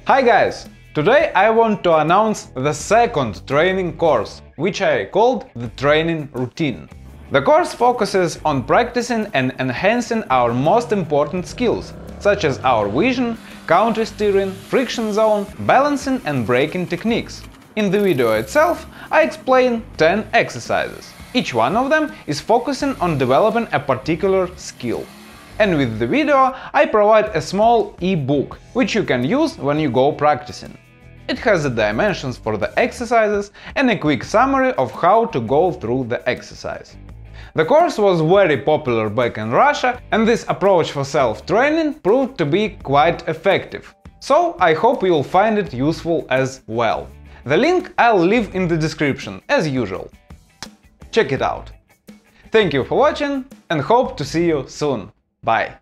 Hi guys! Today I want to announce the second training course, which I called the training routine. The course focuses on practicing and enhancing our most important skills, such as our vision, counter steering, friction zone, balancing and braking techniques. In the video itself, I explain 10 exercises. Each one of them is focusing on developing a particular skill. And with the video, I provide a small e-book, which you can use when you go practicing. It has the dimensions for the exercises and a quick summary of how to go through the exercise. The course was very popular back in Russia, and this approach for self-training proved to be quite effective. So I hope you'll find it useful as well. The link I'll leave in the description, as usual. Check it out. Thank you for watching and hope to see you soon. Bye.